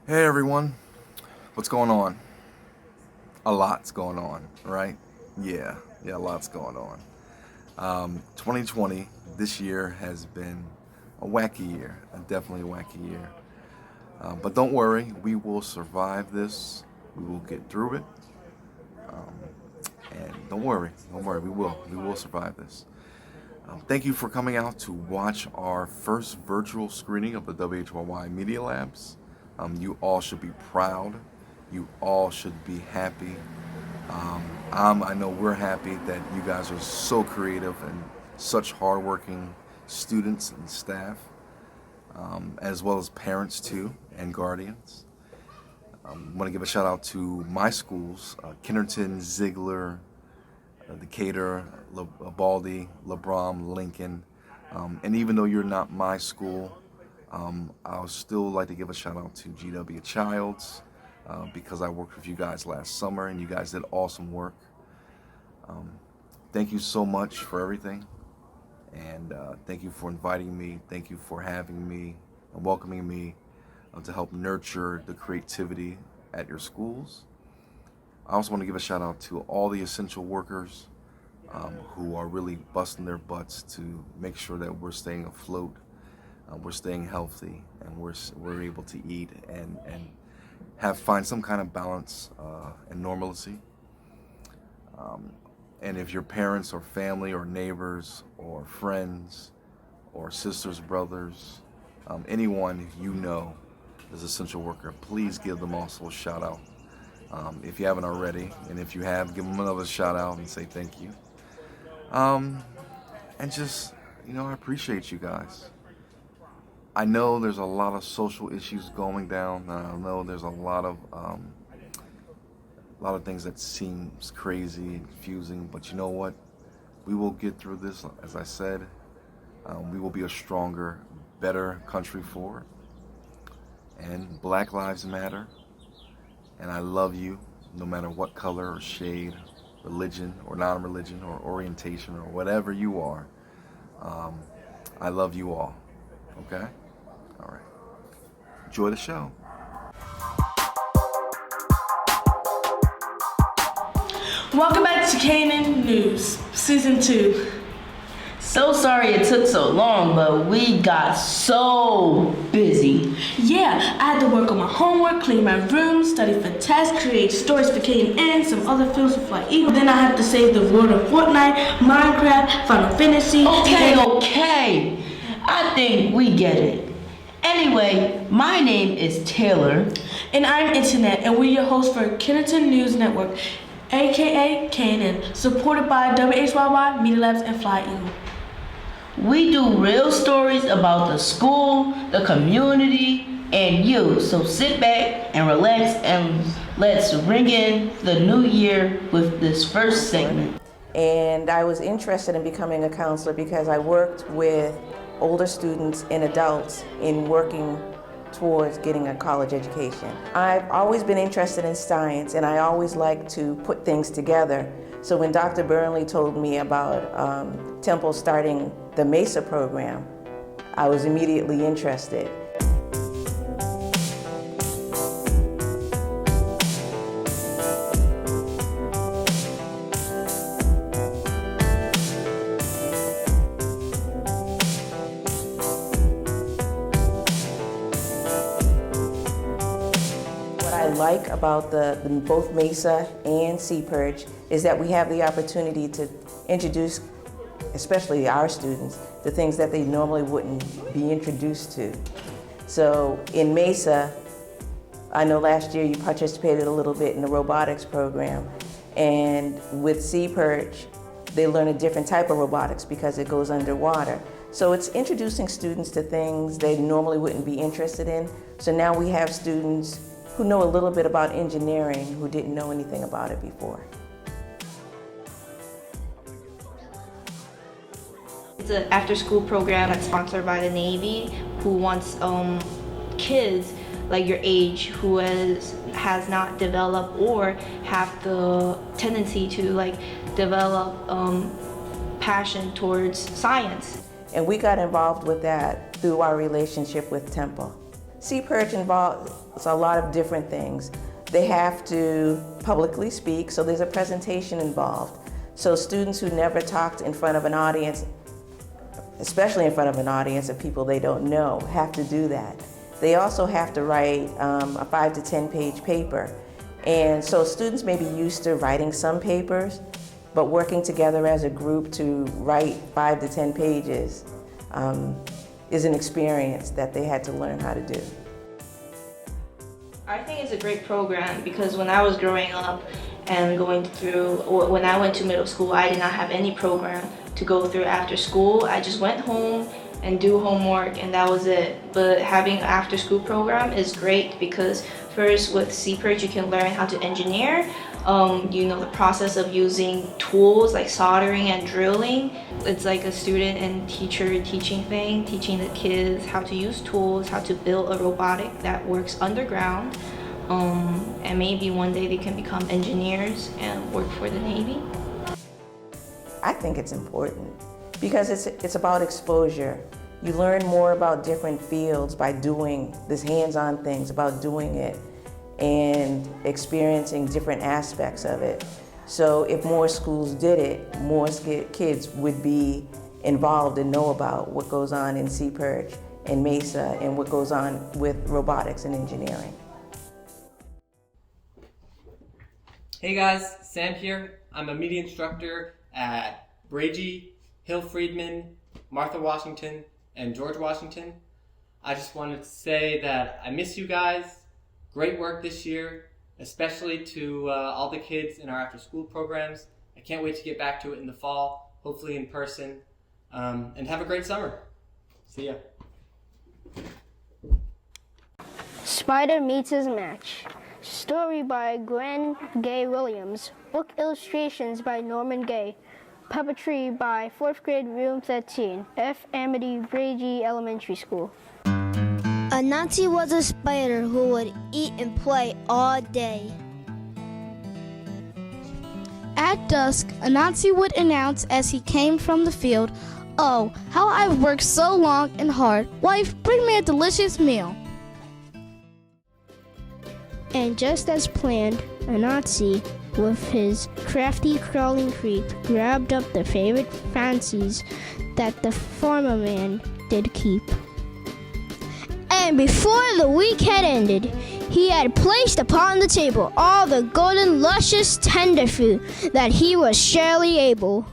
Hey everyone, what's going on? A lot's going on, right? Yeah, a lot's going on. 2020, this year has been a wacky year, definitely a wacky year. But don't worry, we will survive this. We will get through it. And don't worry, we will survive this. Thank you for coming out to watch our first virtual screening of the WHYY Media Labs. You all should be proud. You all should be happy. I know we're happy that you guys are so creative and such hardworking students and staff, as well as parents too and guardians. I want to give a shout out to my schools, Kenderton, Ziegler, Decatur, Baldy, LeBron, Lincoln. And even though you're not my school, I would still like to give a shout out to GW Childs because I worked with you guys last summer and you guys did awesome work. Thank you so much for everything, and thank you for inviting me. Thank you for having me and welcoming me to help nurture the creativity at your schools. I also want to give a shout out to all the essential workers who are really busting their butts to make sure that we're staying afloat, we're staying healthy, and we're able to eat and find some kind of balance and normalcy. And if your parents or family or neighbors or friends or sisters, brothers, anyone you know is an essential worker, please give them also a shout out. If you haven't already, and if you have, give them another shout out and say thank you. And just, I appreciate you guys. I know there's a lot of social issues going down. I know there's a lot of things that seems crazy and confusing, but you know what? We will get through this. As I said, we will be a stronger, better country for it. And Black Lives Matter. And I love you, no matter what color or shade, religion or non-religion or orientation or whatever you are. I love you all. Okay? All right. Enjoy the show. Welcome back to K-8 News, Season 2. So sorry it took so long, but we got so busy. Yeah, I had to work on my homework, clean my room, study for tests, create stories for K-8, some other films for Fly Eagle. Then I have to save the world of Fortnite, Minecraft, Final Fantasy. Okay. I think we get it. Anyway, my name is Taylor. And I'm Internet, and we're your hosts for Kenderton News Network, aka K-8, supported by WHYY Media Labs and Fly Eagle. We do real stories about the school, the community, and you. So sit back and relax and let's ring in the new year with this first segment. And I was interested in becoming a counselor because I worked with older students and adults in working towards getting a college education. I've always been interested in science, and I always like to put things together. So when Dr. Burnley told me about Temple starting the MESA program, I was immediately interested. What I like about both MESA and CPERCH is that we have the opportunity to introduce, especially our students, the things that they normally wouldn't be introduced to. So in MESA, I know last year you participated a little bit in the robotics program, and with CPERCH, they learn a different type of robotics because it goes underwater. So it's introducing students to things they normally wouldn't be interested in. So now we have students who know a little bit about engineering who didn't know anything about it before. It's an after-school program that's sponsored by the Navy who wants kids like your age who has not developed or have the tendency to develop passion towards science. And we got involved with that through our relationship with Temple. CPERCH involves a lot of different things. They have to publicly speak, so there's a presentation involved. So students who never talked in front of an audience, especially in front of an audience of people they don't know, have to do that. They also have to write a 5 to 10 page paper. And so students may be used to writing some papers, but working together as a group to write 5 to 10 pages is an experience that they had to learn how to do. I think it's a great program because when I was growing up and going through, when I went to middle school, I did not have any program to go through after school. I just went home and do homework and that was it. But having an after school program is great because first with CPERCH you can learn how to engineer. You know the process of using tools like soldering and drilling. It's like a student and teacher teaching thing, teaching the kids how to use tools, how to build a robotic that works underground. And maybe one day they can become engineers and work for the Navy. I think it's important because it's about exposure. You learn more about different fields by doing this hands-on things, about doing it and experiencing different aspects of it. So if more schools did it, more kids would be involved and know about what goes on in CPERCH and Mesa and what goes on with robotics and engineering. Hey guys, Sam here. I'm a media instructor at Bregy, Hill Friedman, Martha Washington, and George Washington. I just wanted to say that I miss you guys. Great work this year, especially to all the kids in our after-school programs. I can't wait to get back to it in the fall, hopefully in person, and have a great summer. See ya. Spider Meets His Match. Story by Gwen Gay Williams. Book illustrations by Norman Gay. Puppetry by 4th grade room 13, F. Amity Bregy Elementary School. Anansi was a spider who would eat and play all day. At dusk, Anansi would announce as he came from the field, "Oh, how I've worked so long and hard. Wife, bring me a delicious meal." And just as planned, Anansi, with his crafty crawling creep, grabbed up the favorite fancies that the farmer man did keep. And before the week had ended, he had placed upon the table all the golden, luscious, tender food that he was surely able.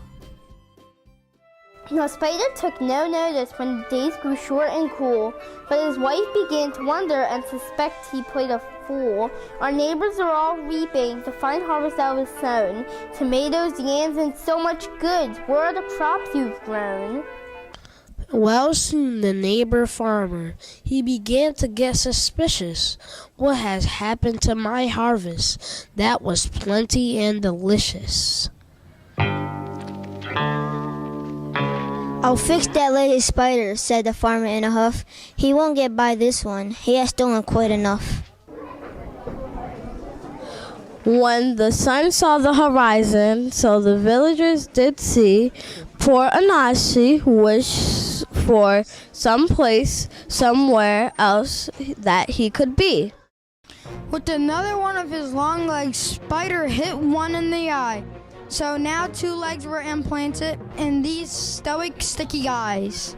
The spider took no notice when the days grew short and cool, but his wife began to wonder and suspect he played a fool. Our neighbors are all reaping the fine harvest that was sown. Tomatoes, yams, and so much goods. Where are the crops you've grown? Well, soon the neighbor farmer, he began to get suspicious. What has happened to my harvest? That was plenty and delicious. I'll fix that latest spider, said the farmer in a huff. He won't get by this one. He has stolen quite enough. When the sun saw the horizon, so the villagers did see, poor Anansi wished for some place, somewhere else that he could be. With another one of his long legs, Spider hit one in the eye. So now 2 legs were implanted in these stoic, sticky eyes.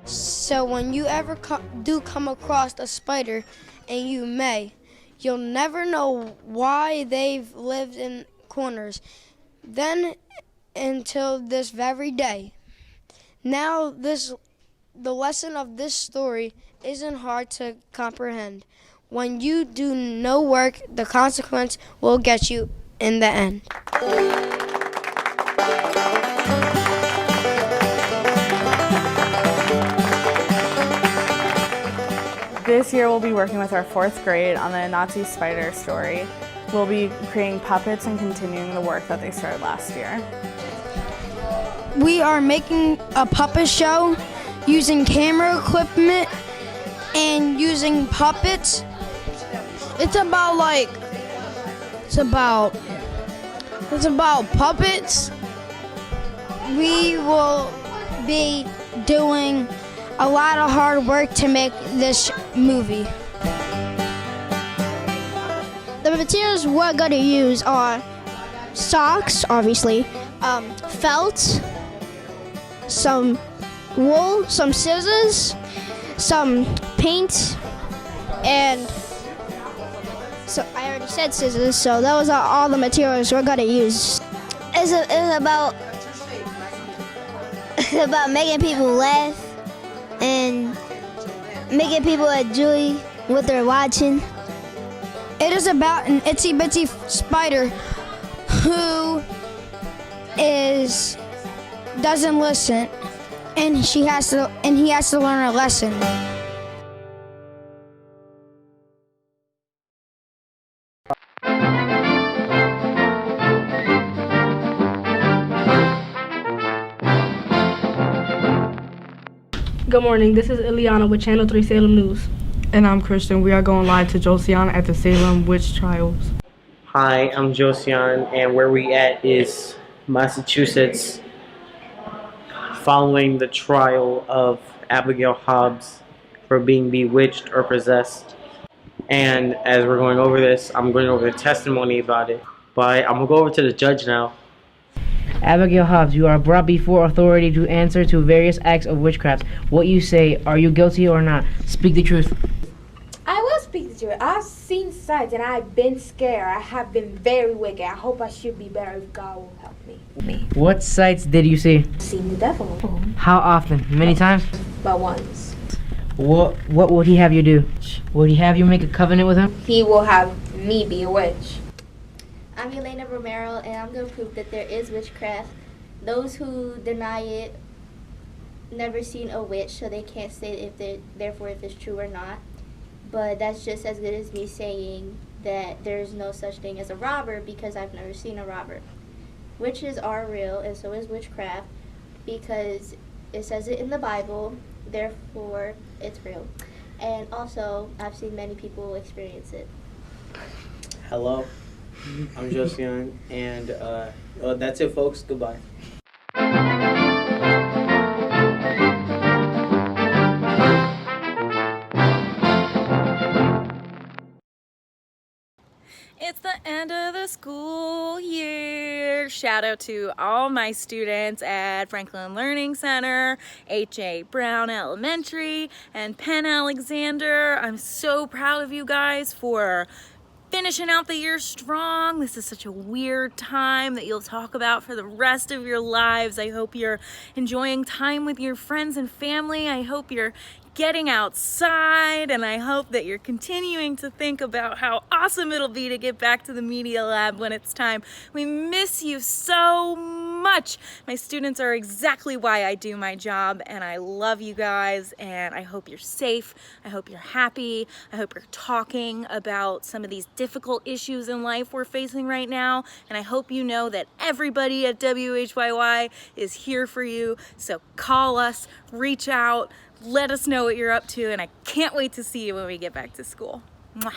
So when you ever do come across a spider, and you may, you'll never know why they've lived in corners. Then until this very day. Now the lesson of this story isn't hard to comprehend. When you do no work, the consequence will get you in the end. This year we'll be working with our 4th grade on the Nazi spider story. We'll be creating puppets and continuing the work that they started last year. We are making a puppet show using camera equipment and using puppets. It's about puppets. We will be doing a lot of hard work to make this movie. The materials we're going to use are socks, obviously, felt, some wool, some scissors, some paint, and so I already said scissors, so those are all the materials we're going to use. It's about making people laugh and making people enjoy what they're watching. It is about an itsy bitsy spider who doesn't listen, and he has to learn a lesson. Good morning, this is Ileana with Channel 3 Salem News. And I'm Christian. We are going live to Josiane at the Salem Witch Trials. Hi, I'm Josiane, and where we at is Massachusetts, following the trial of Abigail Hobbs for being bewitched or possessed. And as we're going over this, I'm going over the testimony about it. But I'm going to go over to the judge now. Abigail Hobbs, you are brought before authority to answer to various acts of witchcraft. What you say, are you guilty or not? Speak the truth. I will speak the truth. I've seen sights and I've been scared. I have been very wicked. I hope I should be better if God will help me. What sights did you see? I've seen the devil. How often? Many times? But once. What would he have you do? Would he have you make a covenant with him? He will have me be a witch. I'm Elena Romero, and I'm going to prove that there is witchcraft. Those who deny it never seen a witch, so they can't say if it's true or not. But that's just as good as me saying that there's no such thing as a robber because I've never seen a robber. Witches are real, and so is witchcraft, because it says it in the Bible, therefore it's real. And also, I've seen many people experience it. Hello, I'm Josiane, and that's it, folks. Goodbye. It's the end of the school year. Shout out to all my students at Franklin Learning Center, H.A. Brown Elementary, and Penn Alexander. I'm so proud of you guys for finishing out the year strong. This is such a weird time that you'll talk about for the rest of your lives. I hope you're enjoying time with your friends and family. I hope you're getting outside, and I hope that you're continuing to think about how awesome it'll be to get back to the Media Lab when it's time. We miss you so much. My students are exactly why I do my job, and I love you guys, and I hope you're safe. I hope you're happy. I hope you're talking about some of these difficult issues in life we're facing right now, and I hope you know that everybody at WHYY is here for you. So call us, reach out, let us know what you're up to, and I can't wait to see you when we get back to school. Mwah.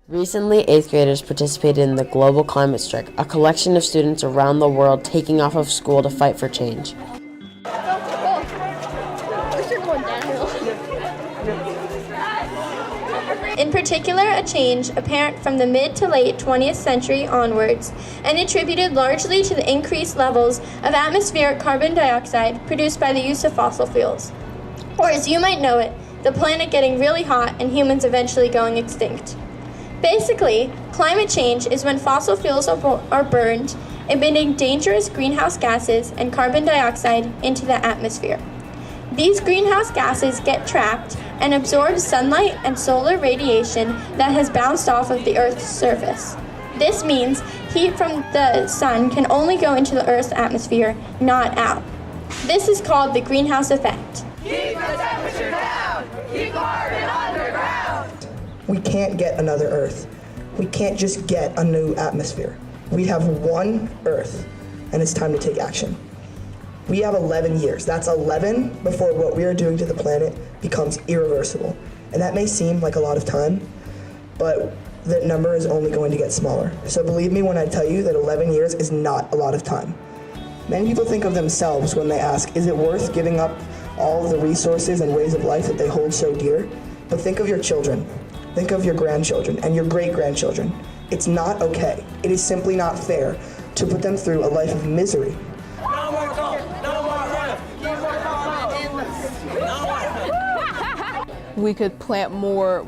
Recently, 8th graders participated in the Global Climate Strike, a collection of students around the world taking off of school to fight for change. In particular, a change apparent from the mid to late 20th century onwards, and attributed largely to the increased levels of atmospheric carbon dioxide produced by the use of fossil fuels. Or as you might know it, the planet getting really hot and humans eventually going extinct. Basically, climate change is when fossil fuels are burned, emitting dangerous greenhouse gases and carbon dioxide into the atmosphere. These greenhouse gases get trapped and absorb sunlight and solar radiation that has bounced off of the Earth's surface. This means heat from the sun can only go into the Earth's atmosphere, not out. This is called the greenhouse effect. Keep the temperature down! Keep carbon underground! We can't get another Earth. We can't just get a new atmosphere. We have one Earth, and it's time to take action. We have 11 years. That's 11 before what we are doing to the planet becomes irreversible. And that may seem like a lot of time, but that number is only going to get smaller. So believe me when I tell you that 11 years is not a lot of time. Many people think of themselves when they ask, is it worth giving up all of the resources and ways of life that they hold so dear. But think of your children. Think of your grandchildren and your great-grandchildren. It's not okay. It is simply not fair to put them through a life of misery. We could plant more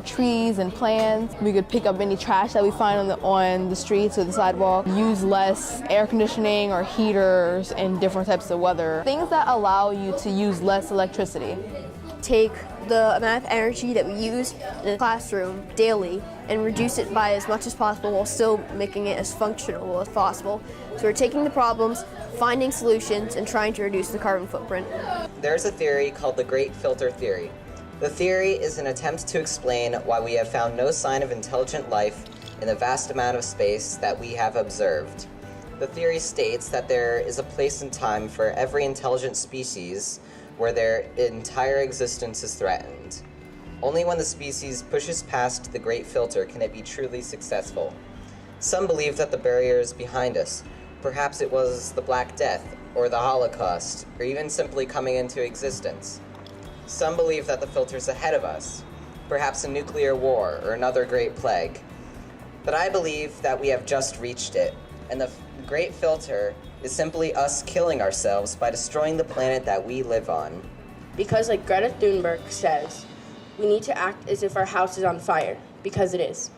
trees and plants. We could pick up any trash that we find on the streets or the sidewalk. Use less air conditioning or heaters in different types of weather. Things that allow you to use less electricity. Take the amount of energy that we use in the classroom daily and reduce it by as much as possible while still making it as functional as possible. So we're taking the problems, finding solutions, and trying to reduce the carbon footprint. There's a theory called the Great Filter Theory. The theory is an attempt to explain why we have found no sign of intelligent life in the vast amount of space that we have observed. The theory states that there is a place and time for every intelligent species where their entire existence is threatened. Only when the species pushes past the Great Filter can it be truly successful. Some believe that the barrier is behind us. Perhaps it was the Black Death, or the Holocaust, or even simply coming into existence. Some believe that the filter's ahead of us, perhaps a nuclear war or another great plague. But I believe that we have just reached it, and the Great Filter is simply us killing ourselves by destroying the planet that we live on. Because like Greta Thunberg says, we need to act as if our house is on fire, because it is.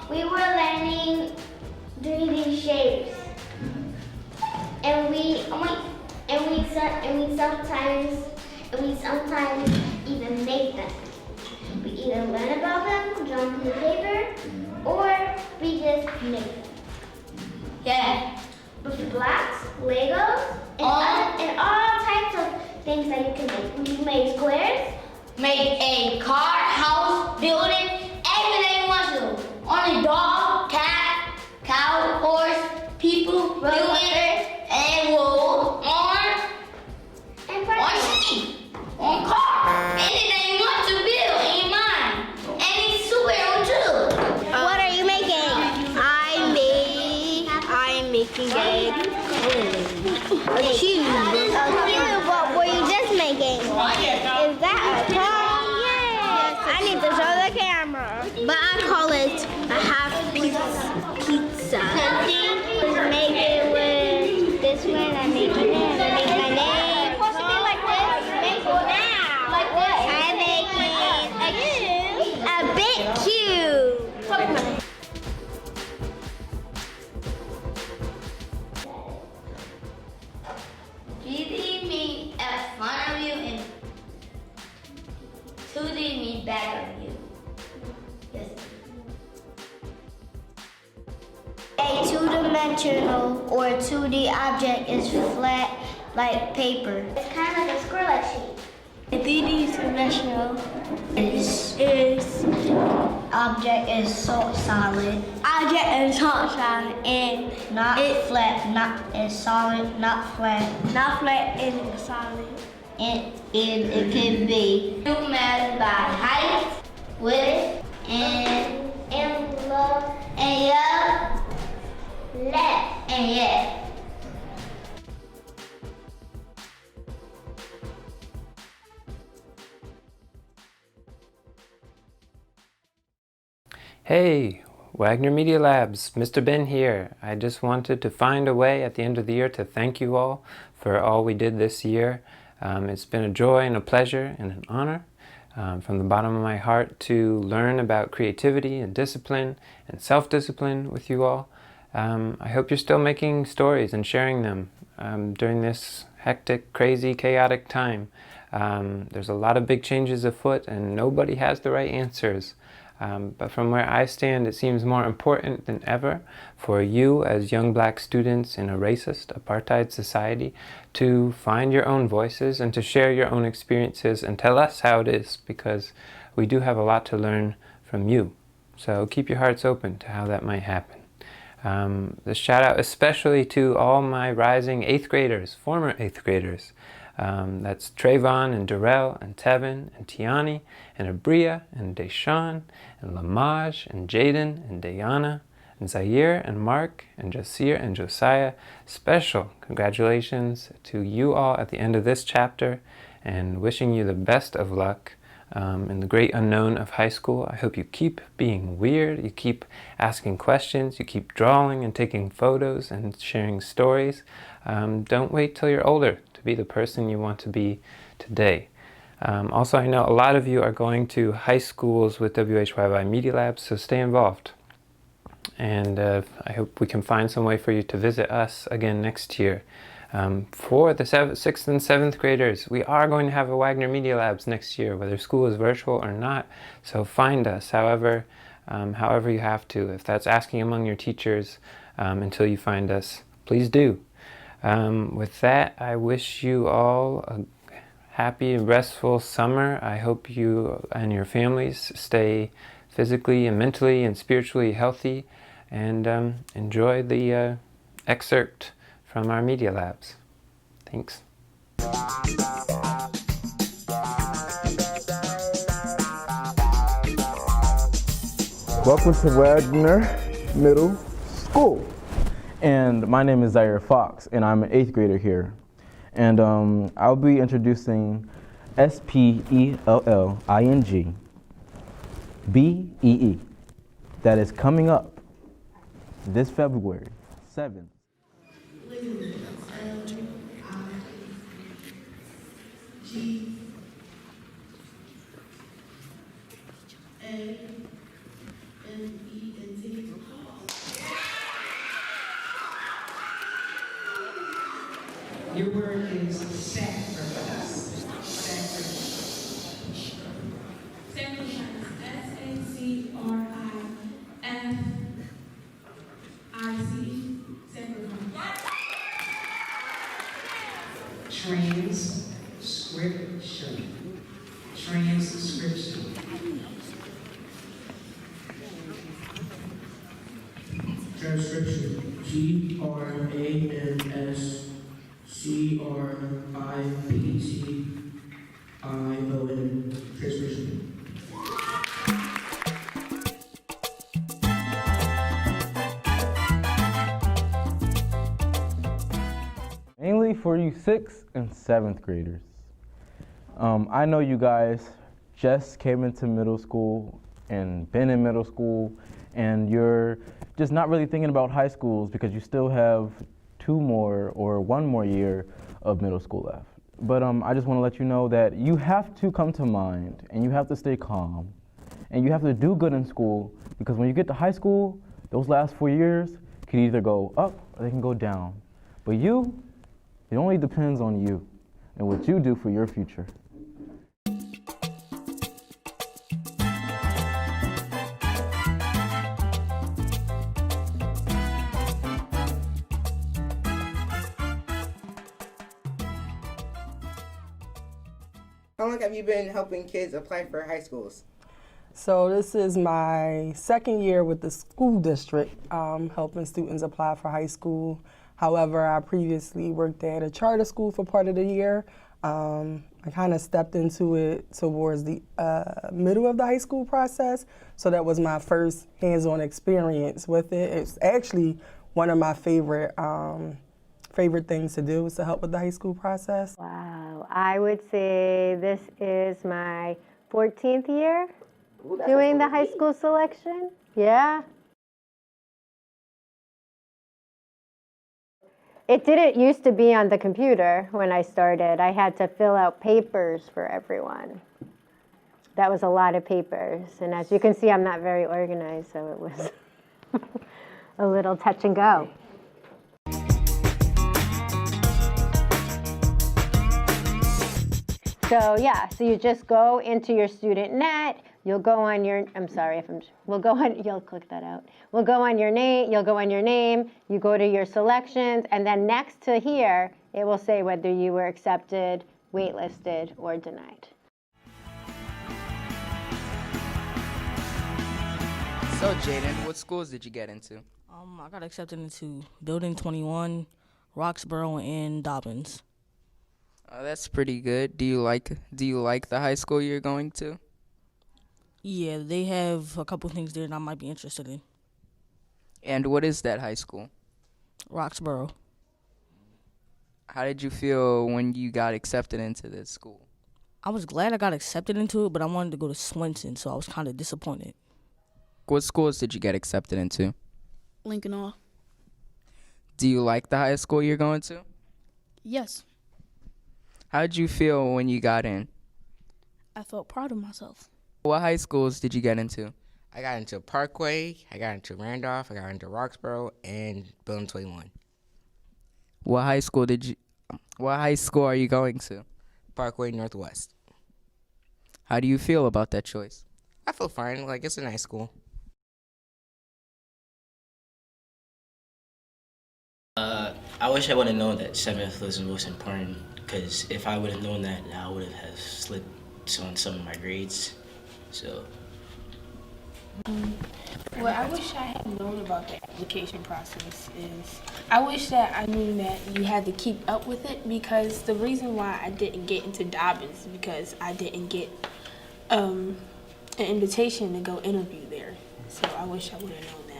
We were learning 3D shapes, and we sometimes even make them. We either learn about them, draw on the paper, or we just make them. Yeah. With blocks, Legos, and all types of things that you can make. We made squares. Make a car, house, building, everything you want to. On a dog, cat, cow, horse, people, building, and wool, on sheep, on car, anything you want to build in your mind. And it's superhero too. What are you making? I'm making a cube. What were you just making? Is that a car? Yes. I need to show the camera. But I call it a half pizza. Make it with this one. I make it and I make my name. It's supposed to be like this. Make it now. Like this. I make it a big cube. GD means in front of you and 2D means back of you. Yes. A two-dimensional or 2D object is flat like paper. It's kind of like a square-like shape. A 3D-dimensional Object is so solid. Object is solid and Not flat, not is solid, not flat. not flat and solid. And it can be measured by height, width, and love yeah, left. and yeah. Hey, Wagner Media Labs, Mr. Ben here. I just wanted to find a way at the end of the year to thank you all for all we did this year. It's been a joy and a pleasure and an honor from the bottom of my heart to learn about creativity and discipline and self-discipline with you all. I hope you're still making stories and sharing them during this hectic, crazy, chaotic time. There's a lot of big changes afoot and nobody has the right answers. But from where I stand, it seems more important than ever for you as young black students in a racist, apartheid society to find your own voices and to share your own experiences and tell us how it is, because we do have a lot to learn from you. So keep your hearts open to how that might happen. The shout out especially to all my rising 8th graders, former 8th graders. That's Trayvon and Darrell and Tevin and Tiani and Abria and Deshawn and Lamaj and Jaden and Dayana and Zaire and Mark and Jasir and Josiah. Special congratulations to you all at the end of this chapter, and wishing you the best of luck in the great unknown of high school. I hope you keep being weird, you keep asking questions, you keep drawing and taking photos and sharing stories. Don't wait till you're older to be the person you want to be today. Also, I know a lot of you are going to high schools with WHYY Media Lab, so stay involved. And I hope we can find some way for you to visit us again next year. For the 6th and 7th graders, we are going to have a Wagner Media Labs next year, whether school is virtual or not. So find us however you have to. If that's asking among your teachers until you find us, please do. With that, I wish you all a happy and restful summer. I hope you and your families stay physically and mentally and spiritually healthy, and enjoy the excerpt from our Media Labs. Thanks. Welcome to Wagner Middle School. And my name is Zaire Fox, and I'm an 8th grader here. And I'll be introducing SPELLING BEE. That is coming up this February 7th. Your word is sacrifice. Sacrifice. Sacrifice. SACRIFICE. Sacrifice. Transcription. Transcription. Transcription. TRANSCRIPTION. Transcription. Mainly for you 6th and 7th graders. I know you guys just came into middle school and been in middle school, and you're just not really thinking about high schools because you still have 2 more or 1 more year of middle school left. But I just want to let you know that you have to come to mind, and you have to stay calm, and you have to do good in school, because when you get to high school, those last 4 years can either go up or they can go down. But it only depends on you and what you do for your future. How long have you been helping kids apply for high schools? So this is my 2nd year with the school district, helping students apply for high school. However, I previously worked at a charter school for part of the year. I kind of stepped into it towards the middle of the high school process, so that was my first hands-on experience with it. It's actually one of my favorite things to do, is to help with the high school process. Wow, I would say this is my 14th year doing the high school selection. Yeah. It didn't used to be on the computer when I started. I had to fill out papers for everyone. That was a lot of papers. And as you can see, I'm not very organized, so it was a little touch and go. So yeah, so you just go into your student net. You'll go on your, you'll click that out. We'll go on your name, you'll go on your name, you go to your selections, and then next to here, it will say whether you were accepted, waitlisted, or denied. So Jaden, what schools did you get into? I got accepted into Building 21, Roxborough, and Dobbins. That's pretty good. Do you like the high school you're going to? Yeah, they have a couple things there that I might be interested in. And what is that high school? Roxborough. How did you feel when you got accepted into this school? I was glad I got accepted into it, but I wanted to go to Swenson, so I was kind of disappointed. What schools did you get accepted into? Lincoln Hall. Do you like the high school you're going to? Yes. How did you feel when you got in? I felt proud of myself. What high schools did you get into? I got into Parkway, I got into Randolph, I got into Roxborough, and Building 21. What high school are you going to? Parkway Northwest. How do you feel about that choice? I feel fine, like it's a nice school. I wish I would have known that 7th was the most important, because if I would have known that, I would have slipped on some of my grades. So. What I wish I had known about the application process is I wish that I knew that you had to keep up with it, because the reason why I didn't get into Dobbins is because I didn't get an invitation to go interview there. So I wish I would have known that.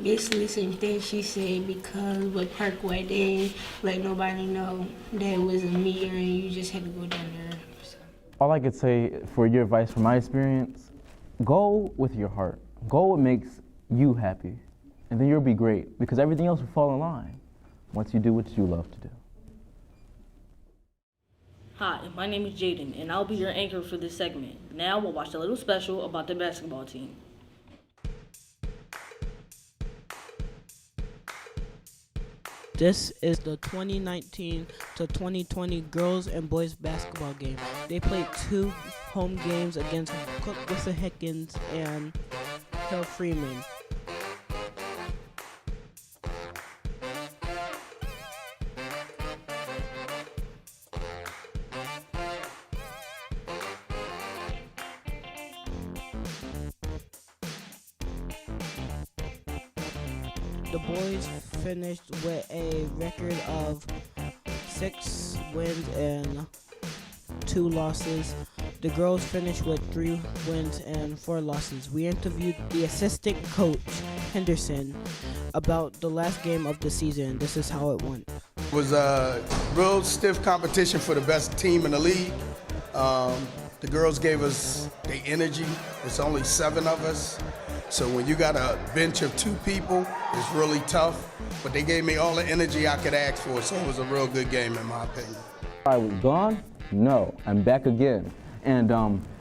Basically the same thing she said, because with Parkway they let nobody know that it was a meter and you just had to go down there. So. All I could say for your advice from my experience, go with your heart. Go what makes you happy, and then you'll be great, because everything else will fall in line once you do what you love to do. Hi, my name is Jaden, and I'll be your anchor for this segment. Now we'll watch a little special about the basketball team. This is the 2019 to 2020 girls and boys basketball game. They played 2 home games against Cook Wissahickons and Hill Freeman. The boys finished with a record of 6 wins and 2 losses. The girls finished with 3 wins and 4 losses. We interviewed the assistant coach, Henderson, about the last game of the season. This is how it went. It was a real stiff competition for the best team in the league. The girls gave us the energy. It's only 7 of us. So when you got a bench of 2 people, it's really tough. But they gave me all the energy I could ask for, so it was a real good game in my opinion. I was gone? No, I'm back again. And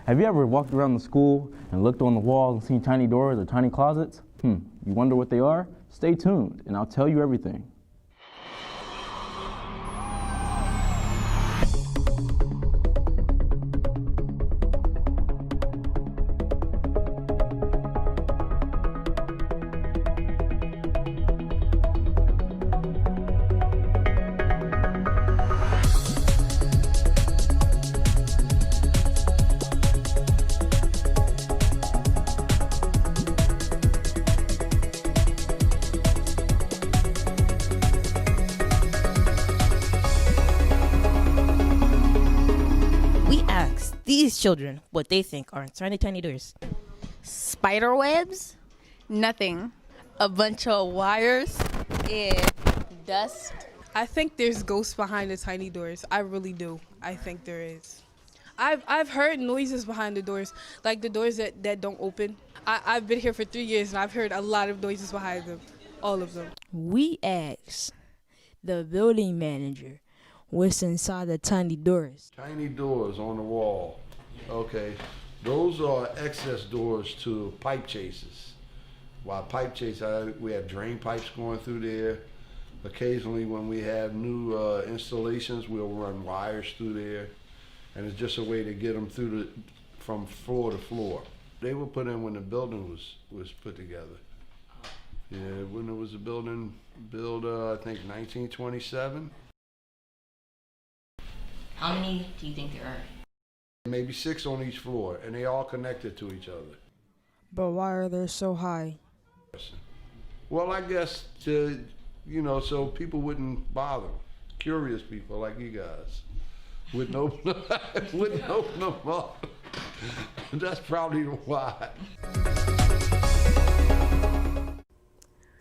have you ever walked around the school and looked on the walls and seen tiny doors or tiny closets? You wonder what they are? Stay tuned, and I'll tell you everything. These children what they think are tiny doors. Spider webs? Nothing. A bunch of wires and dust. I think there's ghosts behind the tiny doors. I really do. I think there is. I've heard noises behind the doors, like the doors that don't open. I've been here for 3 years and I've heard a lot of noises behind them, all of them. We asked the building manager what's inside the tiny doors. Tiny doors on the wall. Okay, those are access doors to pipe chases. While pipe chase, we have drain pipes going through there. Occasionally when we have new installations, we'll run wires through there. And it's just a way to get them through from floor to floor. They were put in when the building was put together. Yeah, when it was a building built, I think 1927. How many do you think there are? Maybe 6 on each floor, and they all connected to each other. But why are they so high? Well, I guess to, so people wouldn't bother. Curious people like you guys wouldn't open them up. That's probably why.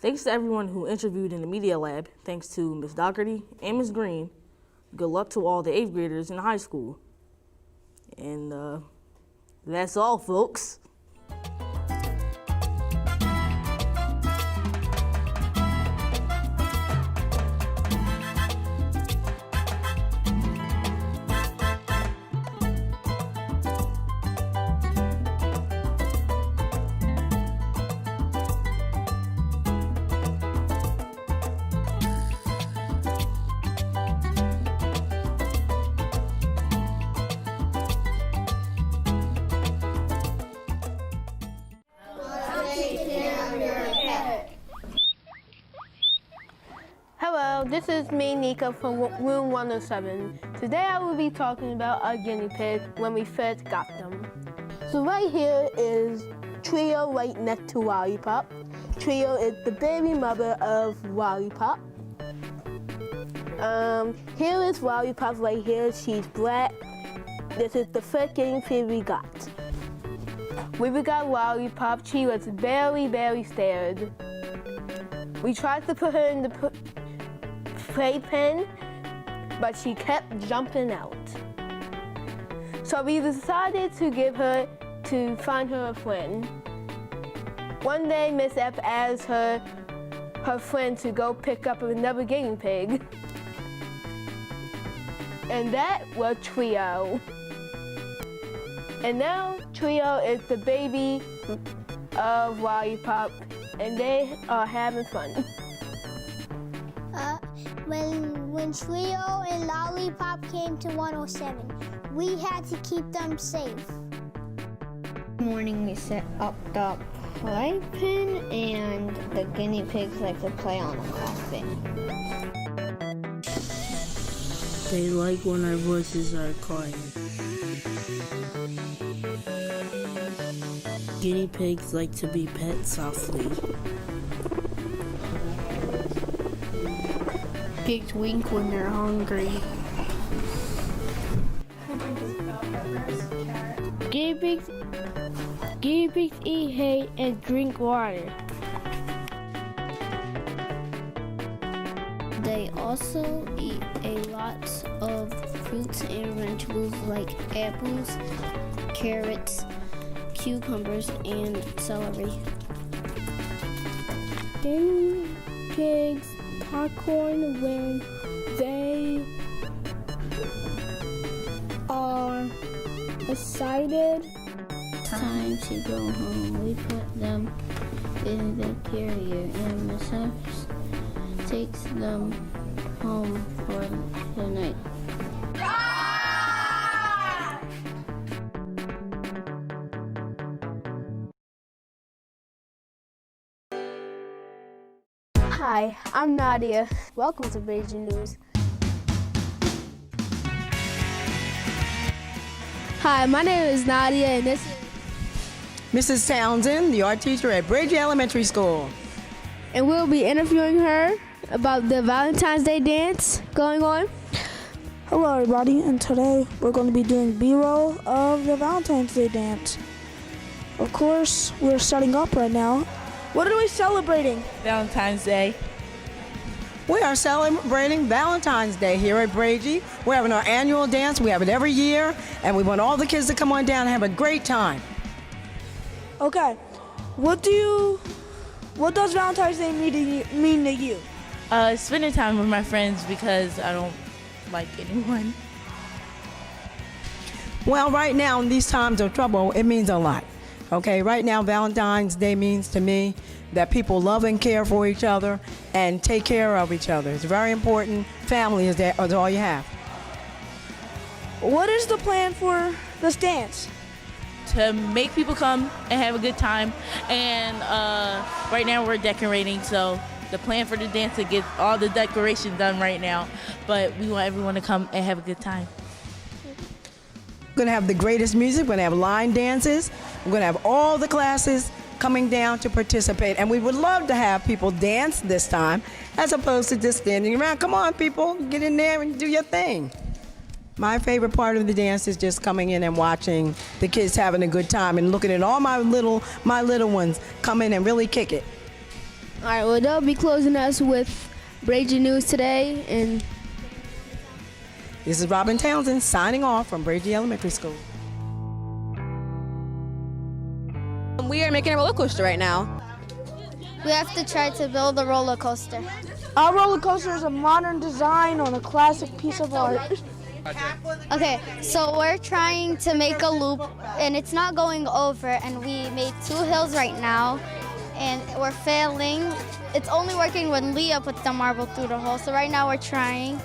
Thanks to everyone who interviewed in the Media Lab. Thanks to Ms. Dougherty and Ms. Green. Good luck to all the 8th graders in high school. And that's all, folks. Hello, this is me, Nika, from room 107. Today I will be talking about our guinea pig when we first got them. So right here is Trio right next to Lollipop. Trio is the baby mother of Lollipop. Here is Lollipop right here. She's black. This is the first guinea pig we got. When we got Lollipop, she was very scared. We tried to put her in the playpen, but she kept jumping out. So we decided to give her to find her a friend. One day, Miss F asked her friend to go pick up another guinea pig. And that was Trio. And now Trio is the baby of Lollipop, and they are having fun. When Trio and Lollipop came to 107, we had to keep them safe. This morning we set up the playpen, and the guinea pigs like to play on the carpet. They like when our voices are quiet. Guinea pigs like to be pet softly. Pigs wink when they're hungry. Guinea pigs eat hay and drink water. They also eat a lot of fruits and vegetables like apples, carrots, cucumbers, and celery. Guinea pigs popcorn when they are excited. Time to go home. We put them in the carrier, and Miss House takes them home for the night. Hi, I'm Nadia. Welcome to Bregy News. Hi, my name is Nadia, and this is Mrs. Townsend, the art teacher at Bregy Elementary School. And we'll be interviewing her about the Valentine's Day dance going on. Hello everybody, and today we're going to be doing B-roll of the Valentine's Day dance. Of course, we're starting up right now. What are we celebrating? Valentine's Day. We are celebrating Valentine's Day here at Bregy. We're having our annual dance. We have it every year, and we want all the kids to come on down and have a great time. Okay, what does Valentine's Day mean to you? Spending time with my friends because I don't like anyone. Well, right now in these times of trouble, it means a lot. Okay, right now Valentine's Day means to me that people love and care for each other and take care of each other. It's very important. Family is all you have. What is the plan for this dance? To make people come and have a good time. And right now we're decorating, so the plan for the dance is to get all the decoration done right now. But we want everyone to come and have a good time. We're going to have the greatest music. We're going to have line dances. We're going to have all the classes coming down to participate. And we would love to have people dance this time as opposed to just standing around. Come on, people, get in there and do your thing. My favorite part of the dance is just coming in and watching the kids having a good time and looking at all my little ones come in and really kick it. All right, well, they'll be closing us with Bregy News today. And this is Robin Townsend signing off from Bregy Elementary School. We are making a roller coaster right now. We have to try to build a roller coaster. Our roller coaster is a modern design on a classic piece of art. Okay, so we're trying to make a loop, and it's not going over, and we made 2 hills right now, and we're failing. It's only working when Leah puts the marble through the hole, so right now we're trying.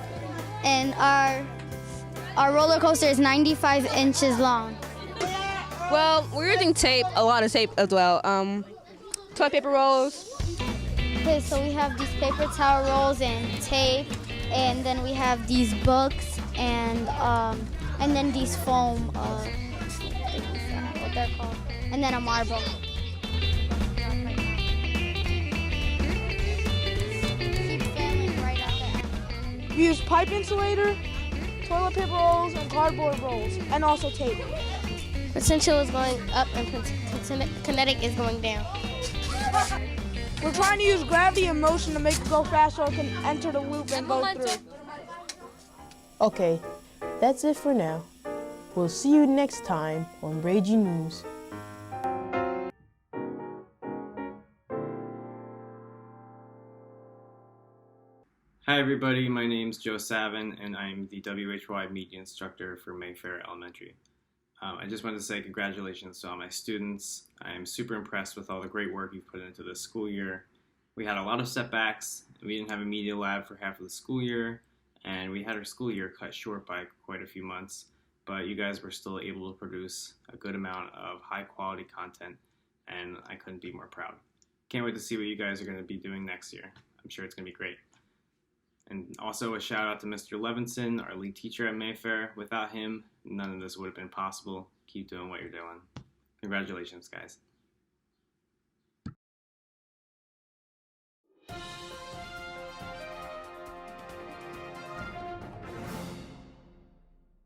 And our roller coaster is 95 inches long. Well, we're using tape, a lot of tape as well. Toilet paper rolls. Okay, so we have these paper towel rolls and tape, and then we have these books, and then these foam things, what they're called, and then a marble. Keep failing right at the end. We use pipe insulator, toilet paper rolls, and cardboard rolls, and also tape. Potential is going up and kinetic is going down. We're trying to use gravity and motion to make it go fast so it can enter the loop and go through. Okay, that's it for now. We'll see you next time on Bregy News. Hi everybody, my name's Joe Savin and I'm the WHYY Media Instructor for Mayfair Elementary. I just wanted to say congratulations to all my students. I am super impressed with all the great work you've put into this school year. We had a lot of setbacks. We didn't have a media lab for half of the school year, and we had our school year cut short by quite a few months, but you guys were still able to produce a good amount of high quality content, and I couldn't be more proud. Can't wait to see what you guys are going to be doing next year. I'm sure it's going to be great. And also a shout out to Mr. Levinson, our lead teacher at Mayfair. Without him, none of this would have been possible. Keep doing what you're doing. Congratulations, guys.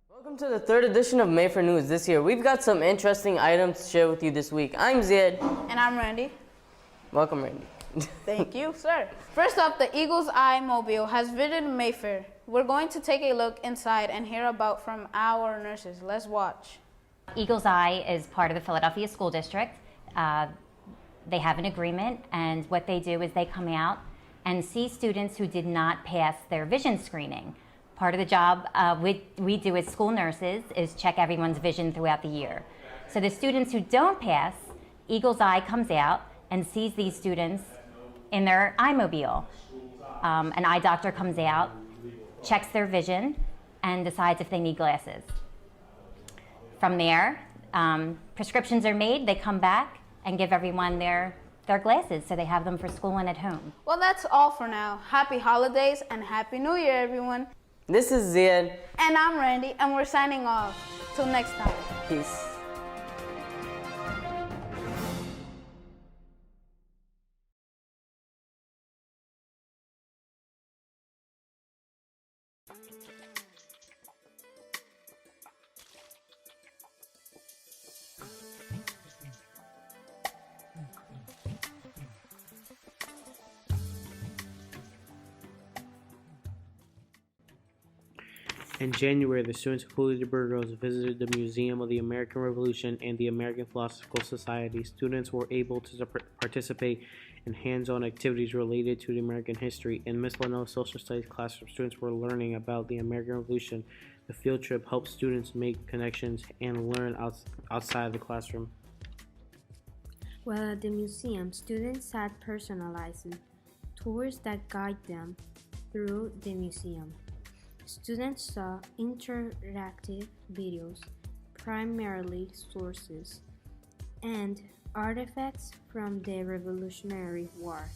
Welcome to the 3rd edition of Mayfair News this year. We've got some interesting items to share with you this week. I'm Ziad. And I'm Randy. Welcome, Randy. Thank you, sir. First up, the Eagle's Eye Mobile has visited Mayfair. We're going to take a look inside and hear about from our nurses. Let's watch. Eagle's Eye is part of the Philadelphia School District. They have an agreement, and what they do is they come out and see students who did not pass their vision screening. Part of the job we do as school nurses is check everyone's vision throughout the year. So the students who don't pass, Eagle's Eye comes out and sees these students in their iMobile. An eye doctor comes out, checks their vision, and decides if they need glasses. From there, prescriptions are made, they come back and give everyone their glasses so they have them for school and at home. Well, that's all for now. Happy holidays and Happy New Year, everyone. This is Ziad. And I'm Randy, and we're signing off. Till next time. Peace. In January, the students of Cooley Burgos visited the Museum of the American Revolution and the American Philosophical Society. Students were able to participate in hands-on activities related to the American history. In Miss Leno's social studies classroom, students were learning about the American Revolution. The field trip helped students make connections and learn outside the classroom. While at the museum, students had personalized tours that guide them through the museum. Students saw interactive videos, primarily sources, and artifacts from the Revolutionary War.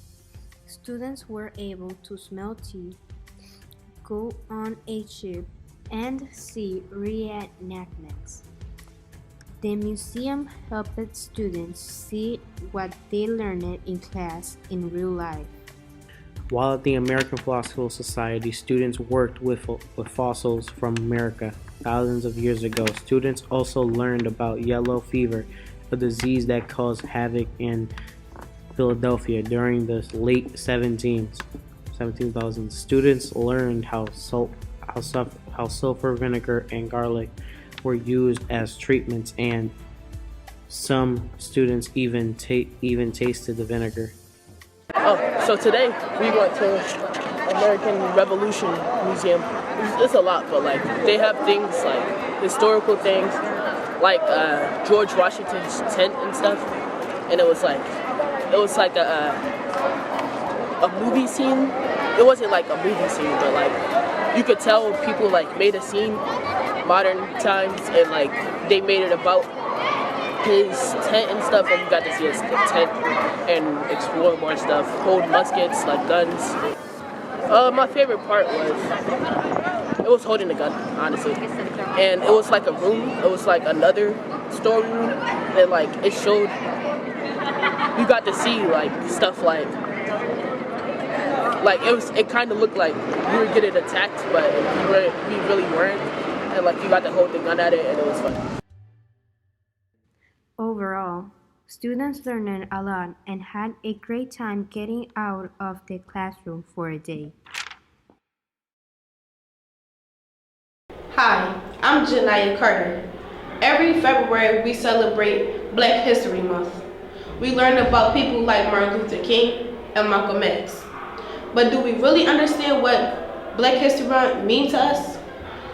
Students were able to smell tea, go on a ship, and see reenactments. The museum helped students see what they learned in class in real life. While at the American Philosophical Society, students worked with fossils from America thousands of years ago. Students also learned about yellow fever, a disease that caused havoc in Philadelphia during the late 17,000s. Students learned how sulfur, vinegar, and garlic were used as treatments, and some students even tasted the vinegar. So today we went to American Revolution Museum. It's a lot, but like they have things like historical things, like George Washington's tent and stuff, and it was like a movie scene. It wasn't like a movie scene, but like you could tell people like made a scene, modern times, and like they made it about his tent and stuff, and you got to see his tent and explore more stuff, hold muskets, like guns. My favorite part was holding the gun, honestly. And it was like a room, it was like another storeroom, and like it showed, you got to see like stuff like it kind of looked like you were getting attacked, but we really weren't. And like you got to hold the gun at it, and it was fun. Overall, students learned a lot and had a great time getting out of the classroom for a day. Hi, I'm Janiyah Carter. Every February we celebrate Black History Month. We learn about people like Martin Luther King and Malcolm X. But do we really understand what Black History Month means to us?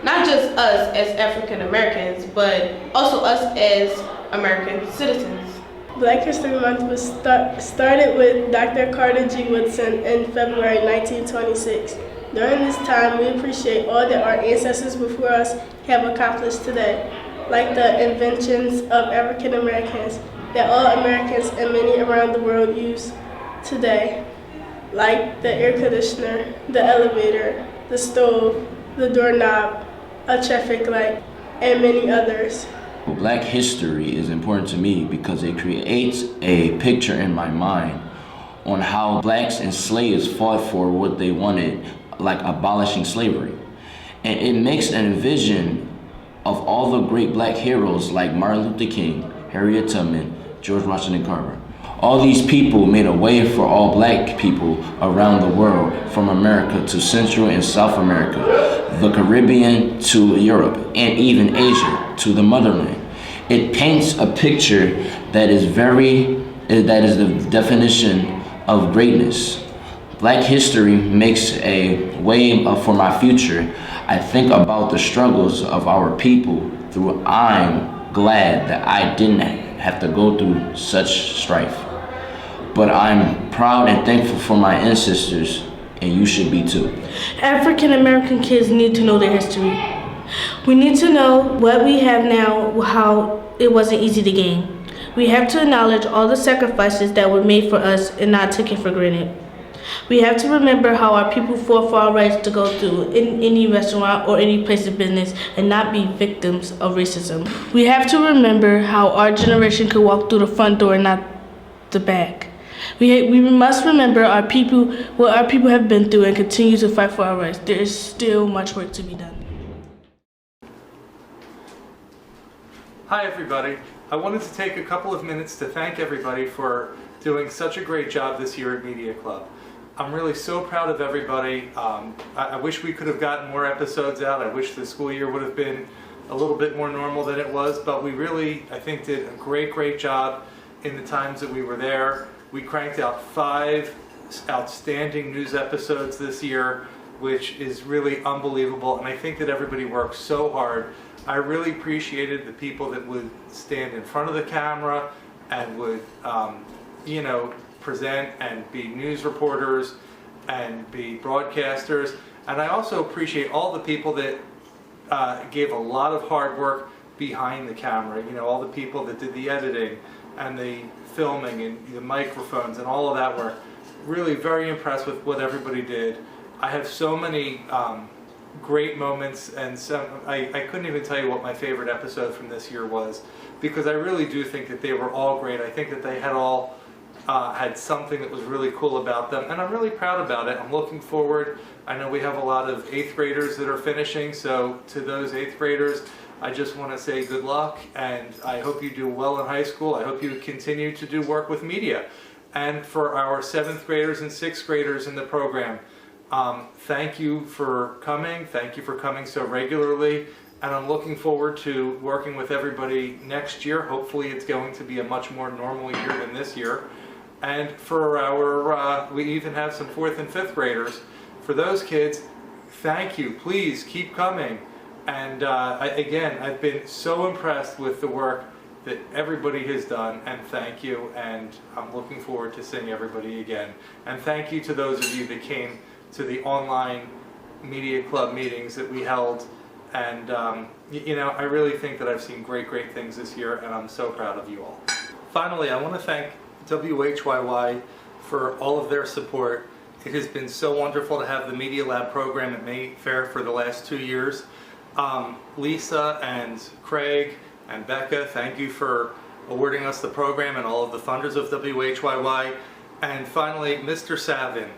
Not just us as African Americans, but also us as American citizens. Black History Month was started with Dr. Carter G. Woodson in February 1926. During this time, we appreciate all that our ancestors before us have accomplished today, like the inventions of African Americans that all Americans and many around the world use today, like the air conditioner, the elevator, the stove, the doorknob, a traffic light, and many others. Black history is important to me because it creates a picture in my mind on how blacks and slaves fought for what they wanted, like abolishing slavery. And it makes an vision of all the great black heroes like Martin Luther King, Harriet Tubman, George Washington Carver. All these people made a way for all black people around the world, from America to Central and South America, the Caribbean to Europe, and even Asia to the motherland. It paints a picture that is the definition of greatness. Black history makes a way for my future. I think about the struggles of our people through. I'm glad that I didn't have to go through such strife. But I'm proud and thankful for my ancestors, and you should be too. African American kids need to know their history. We need to know what we have now, how it wasn't easy to gain. We have to acknowledge all the sacrifices that were made for us and not take it for granted. We have to remember how our people fought for our rights to go through in any restaurant or any place of business and not be victims of racism. We have to remember how our generation could walk through the front door and not the back. We must remember what our people have been through and continue to fight for our rights. There is still much work to be done. Hi everybody. I wanted to take a couple of minutes to thank everybody for doing such a great job this year at Media Club. I'm really so proud of everybody. I wish we could have gotten more episodes out. I wish the school year would have been a little bit more normal than it was, but we really, I think, did a great job in the times that we were there. We cranked out 5 outstanding news episodes this year, which is really unbelievable, and I think that everybody worked so hard. I really appreciated the people that would stand in front of the camera and would, present and be news reporters and be broadcasters. And I also appreciate all the people that gave a lot of hard work behind the camera. All the people that did the editing and the filming and the microphones and all of that work. Really very impressed with what everybody did. I have so many great moments, and I couldn't even tell you what my favorite episode from this year was, because I really do think that they were all great. I think that they had all had something that was really cool about them, and I'm really proud about it. I'm looking forward. I know we have a lot of 8th graders that are finishing, so to those 8th graders, I just want to say good luck, and I hope you do well in high school. I hope you continue to do work with media. And for our 7th graders and 6th graders in the program, thank you for coming. Thank you for coming so regularly. And I'm looking forward to working with everybody next year. Hopefully it's going to be a much more normal year than this year. And for our, we even have some 4th and 5th graders. For those kids, thank you. Please keep coming. And again, I've been so impressed with the work that everybody has done, and thank you. And I'm looking forward to seeing everybody again. And thank you to those of you that came to the online media club meetings that we held. And you know, I really think that I've seen great things this year, and I'm so proud of you all. Finally, I want to thank WHYY for all of their support. It has been so wonderful to have the Media Lab program at Mayfair for the last 2 years. Lisa and Craig and Becca, thank you for awarding us the program, and all of the funders of WHYY. And finally, Mr. Savin.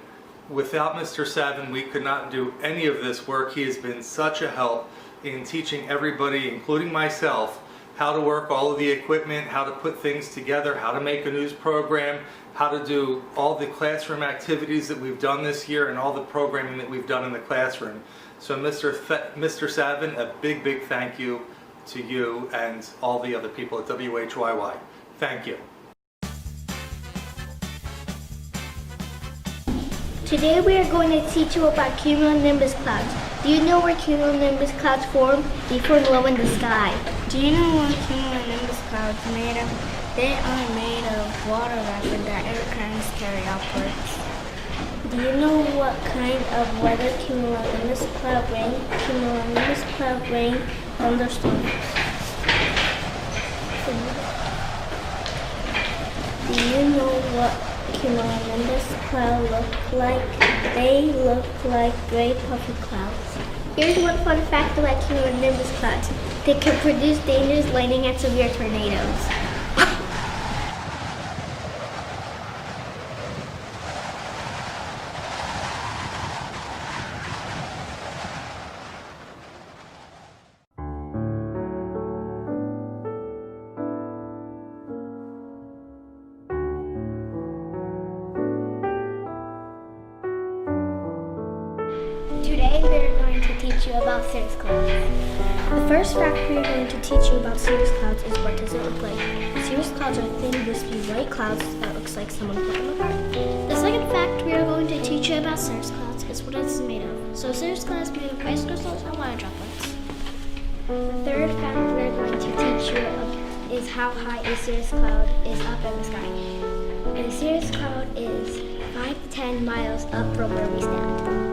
Without Mr. Savin, we could not do any of this work. He has been such a help in teaching everybody, including myself, how to work all of the equipment, how to put things together, how to make a news program, how to do all the classroom activities that we've done this year, and all the programming that we've done in the classroom. So Mr. Savin, a big thank you to you and all the other people at WHYY. Thank you. Today we are going to teach you about cumulonimbus clouds. Do you know where cumulonimbus clouds form? They form low in the sky. Do you know what cumulonimbus clouds are made of? They are made of water vapor that air currents carry upwards. Do you know what kind of weather cumulonimbus cloud rain, cumulonimbus cloud rain, thunderstorm? Do you know what cumulonimbus clouds look like? They look like gray puffy clouds. Here's one fun fact about cumulonimbus clouds. They can produce dangerous lightning and severe tornadoes. Today we are going to teach you about cirrus clouds. The first fact we are going to teach you about cirrus clouds is what does it look like. Cirrus clouds are thin, wispy white clouds that looks like someone put them apart. The second fact we are going to teach you about cirrus clouds is what it's made of. So cirrus clouds is made of ice crystals and water droplets. The third fact we are going to teach you is how high a cirrus cloud is up in the sky. A cirrus cloud is 5 to 10 miles up from where we stand.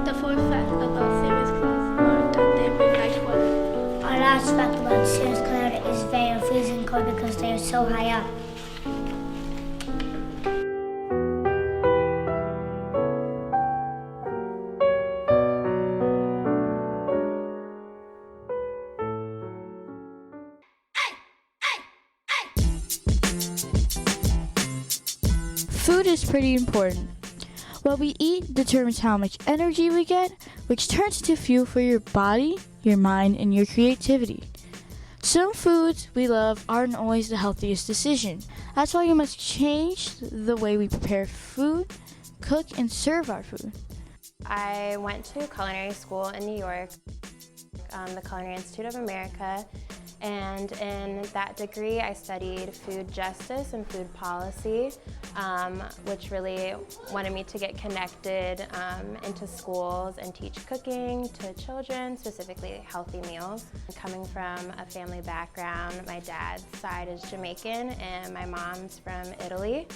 The fourth fact about cirrus clouds are that they bring nice weather. Our last fact about cirrus cloud is they are freezing cold because they are so high up. Food is pretty important. What we eat determines how much energy we get, which turns into fuel for your body, your mind, and your creativity. Some foods we love aren't always the healthiest decision. That's why we must change the way we prepare food, cook, and serve our food. I went to culinary school in New York, the Culinary Institute of America, and in that degree I studied food justice and food policy, which really wanted me to get connected into schools and teach cooking to children, specifically healthy meals. Coming from a family background, my dad's side is Jamaican and my mom's from Italy.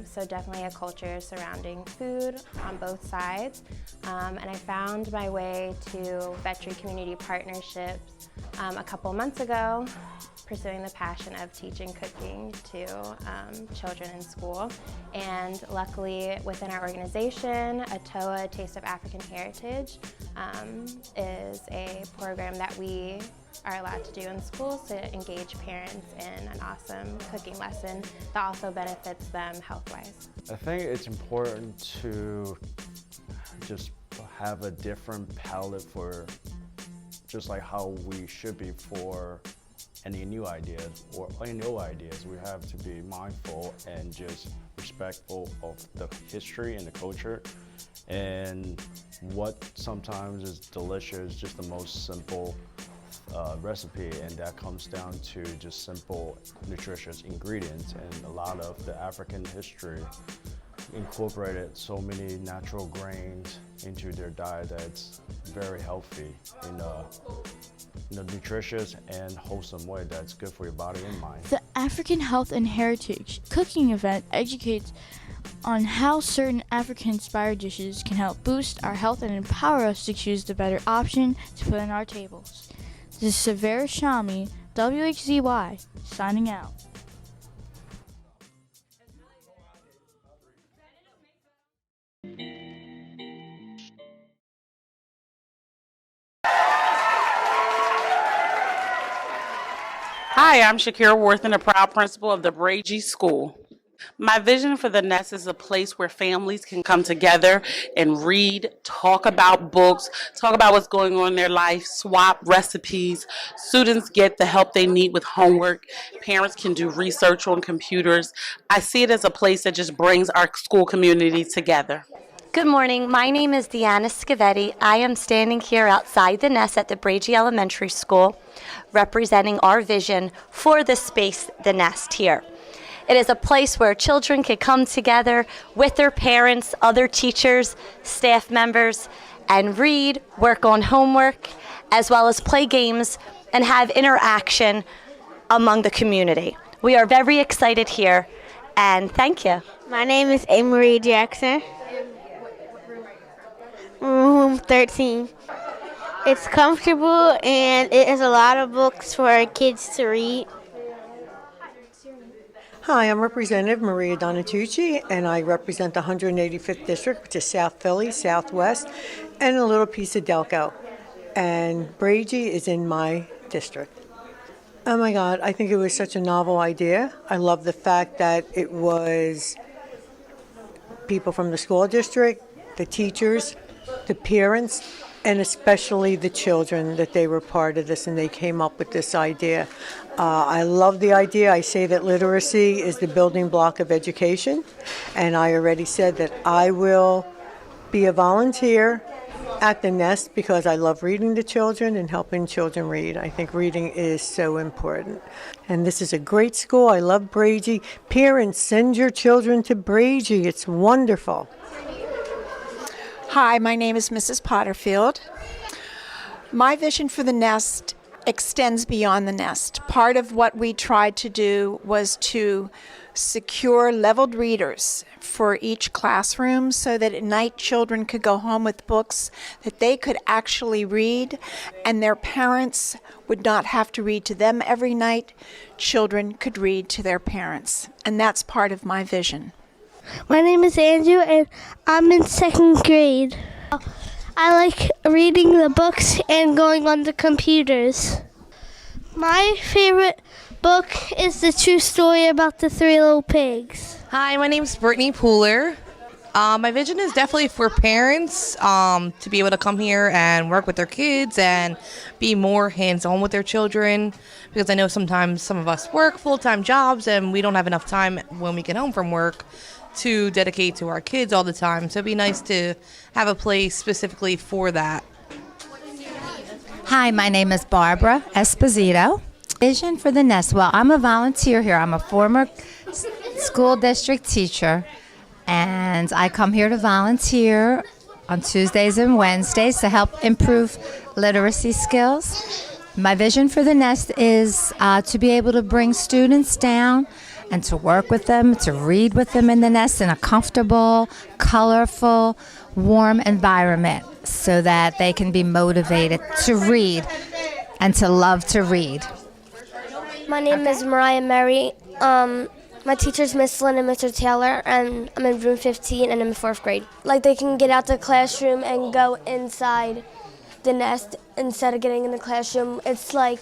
So definitely a culture surrounding food on both sides. And I found my way to Vetri Community Partnerships a couple months ago, pursuing the passion of teaching cooking to children in school. And luckily within our organization, ATOA, Taste of African Heritage, is a program that we are allowed to do in schools to engage parents in an awesome cooking lesson that also benefits them health-wise. I think it's important to just have a different palette for just like how we should be for any new ideas or any old ideas. We have to be mindful and just respectful of the history and the culture, and what sometimes is delicious, just the most simple recipe, and that comes down to just simple nutritious ingredients. And a lot of the African history incorporated so many natural grains into their diet that's very healthy in a nutritious and wholesome way that's good for your body and mind. The African Health and Heritage cooking event educates on how certain African-inspired dishes can help boost our health and empower us to choose the better option to put on our tables. This is Severa Shami, WHYY, signing out. Hi, I'm Shakira Worthen, a proud principal of the Bregy School. My vision for the Nest is a place where families can come together and read, talk about books, talk about what's going on in their life, swap recipes. Students get the help they need with homework. Parents can do research on computers. I see it as a place that just brings our school community together. Good morning. My name is Deanna Scavetti. I am standing here outside the Nest at the Bregy Elementary School, representing our vision for the space, the Nest here. It is a place where children can come together with their parents, other teachers, staff members, and read, work on homework, as well as play games and have interaction among the community. We are very excited here, and thank you. My name is A. Marie Jackson. Room 13. It's comfortable and it has a lot of books for our kids to read. Hi, I'm Representative Maria Donatucci, and I represent the 185th District, which is South Philly, Southwest, and a little piece of Delco. And Bregy is in my district. Oh my God, I think it was such a novel idea. I love the fact that it was people from the school district, the teachers, the parents, and especially the children, that they were part of this and they came up with this idea. I love the idea. I say that literacy is the building block of education, and I already said that I will be a volunteer at the Nest because I love reading to children and helping children read. I think reading is so important. And this is a great school. I love Bregy. Parents, send your children to Bregy. It's wonderful. Hi, my name is Mrs. Potterfield. My vision for the Nest extends beyond the Nest. Part of what we tried to do was to secure leveled readers for each classroom so that at night children could go home with books that they could actually read, and their parents would not have to read to them every night. Children could read to their parents, and that's part of my vision. My name is Andrew and I'm in 2nd grade. I like reading the books and going on the computers. My favorite book is the true story about the 3 little pigs. Hi, my name is Brittany Pooler. My vision is definitely for parents to be able to come here and work with their kids and be more hands-on with their children, because I know sometimes some of us work full-time jobs and we don't have enough time when we get home from work to dedicate to our kids all the time. So it'd be nice to have a place specifically for that. Hi, my name is Barbara Esposito. Vision for the Nest. Well, I'm a volunteer here. I'm a former school district teacher, and I come here to volunteer on Tuesdays and Wednesdays to help improve literacy skills. My vision for the Nest is to be able to bring students down and to work with them, to read with them in the nest in a comfortable, colorful, warm environment so that they can be motivated to read and to love to read. My name is Mariah Mary. My teacher's Miss Lynn and Mr. Taylor, and I'm in room 15 and I'm in 4th grade. Like they can get out the classroom and go inside the nest instead of getting in the classroom. It's like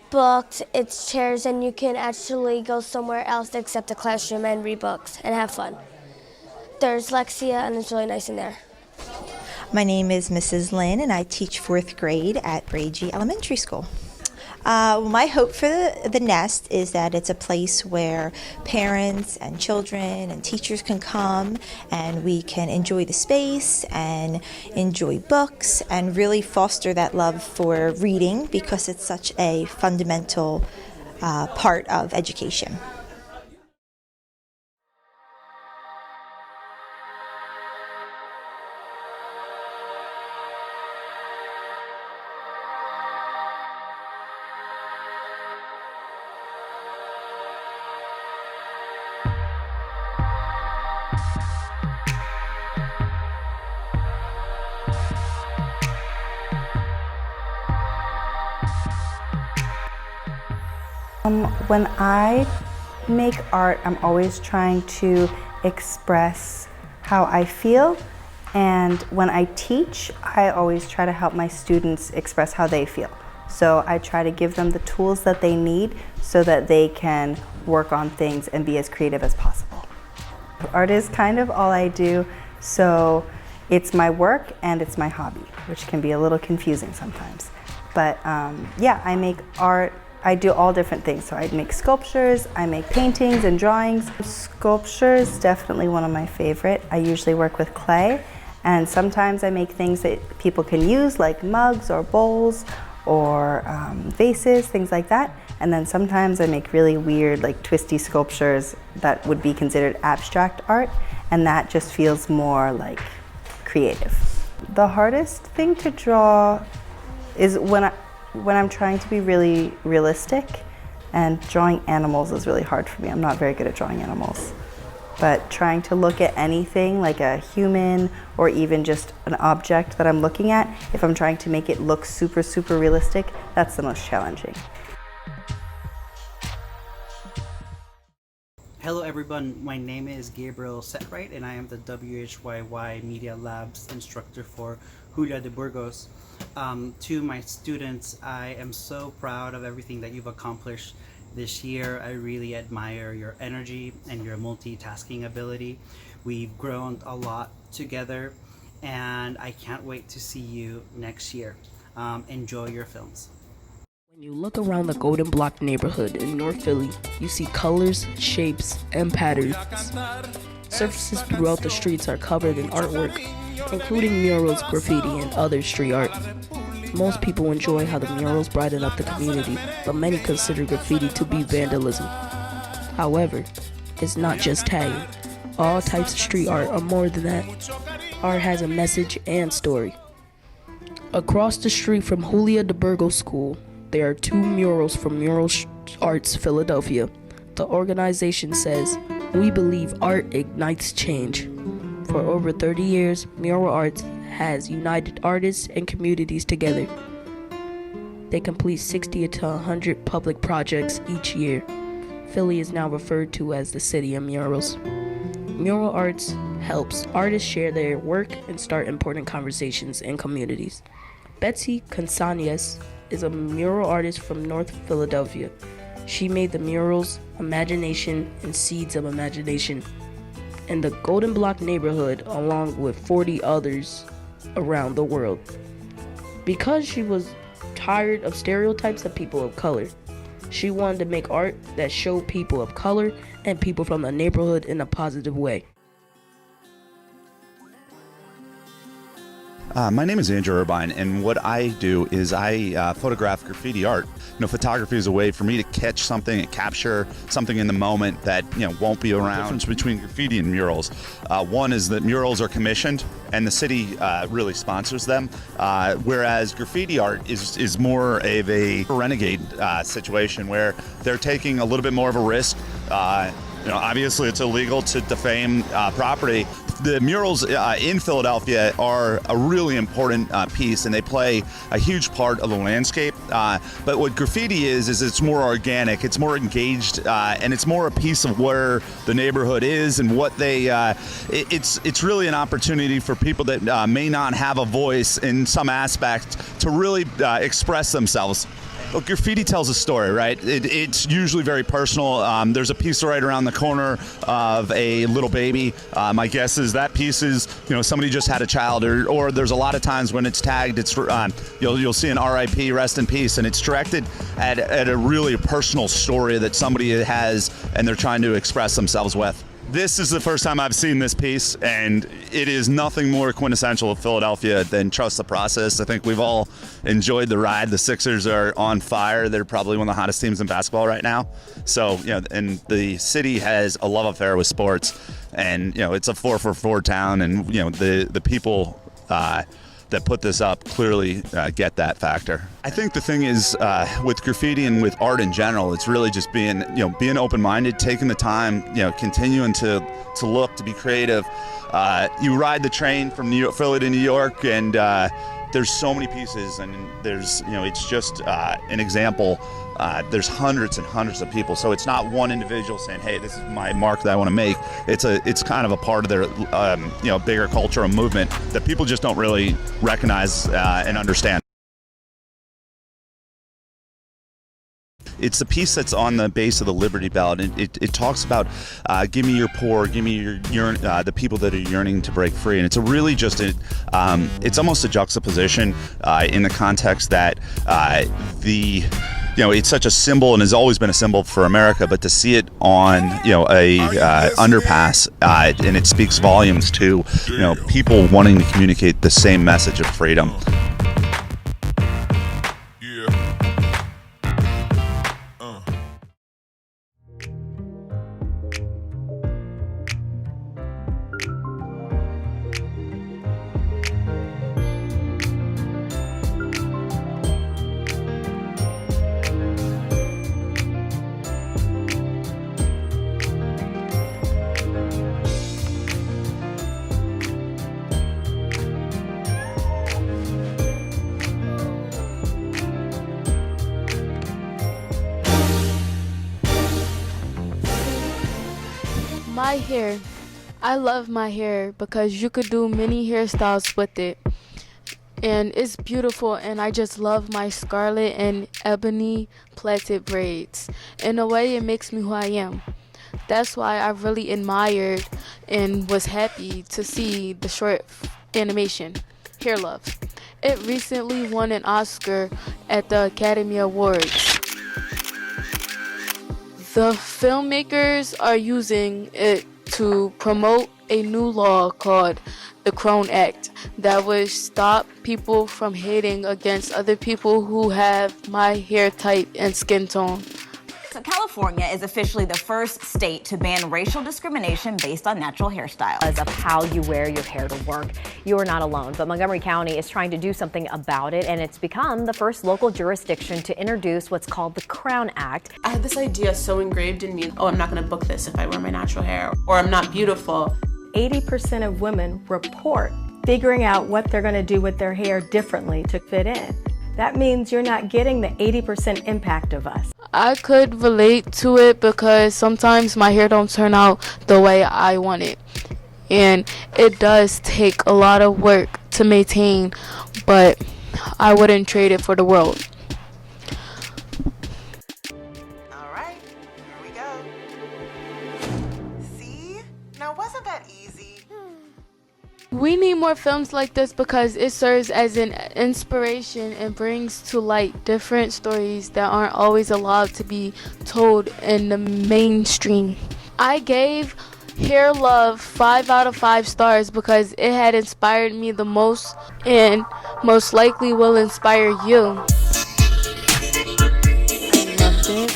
booked, it's chairs, and you can actually go somewhere else except the classroom and read books and have fun. There's Lexia, and it's really nice in there. My name is Mrs. Lynn, and I teach 4th grade at Bregy Elementary School. My hope for the nest is that it's a place where parents and children and teachers can come and we can enjoy the space and enjoy books and really foster that love for reading because it's such a fundamental part of education. When I make art, I'm always trying to express how I feel, and when I teach, I always try to help my students express how they feel. So I try to give them the tools that they need so that they can work on things and be as creative as possible. Art is kind of all I do, so it's my work and it's my hobby, which can be a little confusing sometimes. But yeah, I make art. I do all different things. So I make sculptures, I make paintings and drawings. Sculptures, definitely one of my favorite. I usually work with clay, and sometimes I make things that people can use, like mugs or bowls or vases, things like that. And then sometimes I make really weird, like twisty sculptures that would be considered abstract art, and that just feels more like creative. The hardest thing to draw is when I'm trying to be really realistic, and drawing animals is really hard for me. I'm not very good at drawing animals. But trying to look at anything like a human or even just an object that I'm looking at, if I'm trying to make it look super, super realistic, that's the most challenging. Hello everyone, my name is Gabriel Setright and I am the WHYY Media Lab's instructor for Julia de Burgos. To my students, I am so proud of everything that you've accomplished this year. I really admire your energy and your multitasking ability. We've grown a lot together and I can't wait to see you next year. Enjoy your films. When you look around the Golden Block neighborhood in North Philly, you see colors, shapes, and patterns. Surfaces throughout the streets are covered in artwork, including murals, graffiti, and other street art. Most people enjoy how the murals brighten up the community, but many consider graffiti to be vandalism. However, it's not just tagging. All types of street art are more than that. Art has a message and story. Across the street from Julia de Burgos School, there are 2 murals from Mural Arts Philadelphia. The organization says, "We believe art ignites change." For over 30 years, Mural Arts has united artists and communities together. They complete 60 to 100 public projects each year. Philly is now referred to as the City of Murals. Mural Arts helps artists share their work and start important conversations in communities. Betsy Consanias is a mural artist from North Philadelphia. She made the murals Imagination and Seeds of Imagination in the Golden Block neighborhood along with 40 others around the world. Because she was tired of stereotypes of people of color, she wanted to make art that showed people of color and people from the neighborhood in a positive way. My name is Andrew Irvine, and what I do is I photograph graffiti art. Photography is a way for me to catch something and capture something in the moment that won't be around. The difference between graffiti and murals. One is that murals are commissioned, and the city really sponsors them, whereas graffiti art is more of a renegade situation where they're taking a little bit more of a risk. Obviously, it's illegal to defame property. The murals in Philadelphia are a really important piece, and they play a huge part of the landscape. But what graffiti is it's more organic, it's more engaged, and it's more a piece of where the neighborhood is and what they. It's really an opportunity for people that may not have a voice in some aspect to really express themselves. Well, graffiti tells a story, right? It's usually very personal. There's a piece right around the corner of a little baby. My guess is that piece is, somebody just had a child, or there's a lot of times when it's tagged, it's you'll see an RIP, rest in peace, and it's directed at a really personal story that somebody has and they're trying to express themselves with. This is the first time I've seen this piece, and it is nothing more quintessential of Philadelphia than trust the process. I think we've all enjoyed the ride. The Sixers are on fire. They're probably one of the hottest teams in basketball right now. So, and the city has a love affair with sports, and, it's a 4-for-4 town, and, the people that put this up clearly get that factor. I think the thing is with graffiti and with art in general, it's really just being open-minded, taking the time, continuing to look, to be creative. You ride the train from Philly to New York, and there's so many pieces, and there's, it's just an example. There's hundreds and hundreds of people, so it's not one individual saying, "Hey, this is my mark that I want to make." It's kind of a part of their bigger culture and movement that people just don't really recognize and understand. It's the piece that's on the base of the Liberty Bell, and it talks about give me your poor, give me your the people that are yearning to break free, and it's it's almost a juxtaposition in the context that it's such a symbol and has always been a symbol for America, but to see it on a underpass and it speaks volumes to people wanting to communicate the same message of freedom. My hair. I love my hair because you could do many hairstyles with it. And it's beautiful, and I just love my scarlet and ebony plaited braids. In a way, it makes me who I am. That's why I really admired and was happy to see the short animation, Hair Love. It recently won an Oscar at the Academy Awards. The filmmakers are using it to promote a new law called the Crown Act that would stop people from hating against other people who have my hair type and skin tone. So California is officially the first state to ban racial discrimination based on natural hairstyles. Because of how you wear your hair to work, you are not alone. But Montgomery County is trying to do something about it, and it's become the first local jurisdiction to introduce what's called the Crown Act. I had this idea so engraved in me, oh, I'm not gonna book this if I wear my natural hair, or I'm not beautiful. 80% of women report figuring out what they're gonna do with their hair differently to fit in. That means you're not getting the 80% impact of us. I could relate to it because sometimes my hair don't turn out the way I want it. And it does take a lot of work to maintain, but I wouldn't trade it for the world. Alright, here we go. See? Now wasn't that easy? We need more films like this because it serves as an inspiration and brings to light different stories that aren't always allowed to be told in the mainstream. I gave Hair Love 5 out of 5 stars because it had inspired me the most and most likely will inspire you. I loved it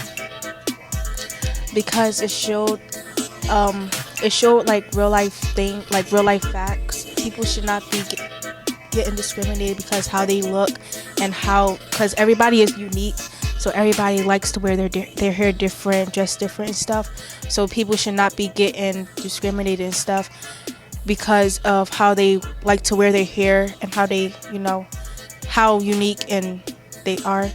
because it showed like real life facts. People should not be getting discriminated because how they look and because everybody is unique. So everybody likes to wear their hair different, dress different and stuff. So people should not be getting discriminated and stuff because of how they like to wear their hair and how they, how unique and they are.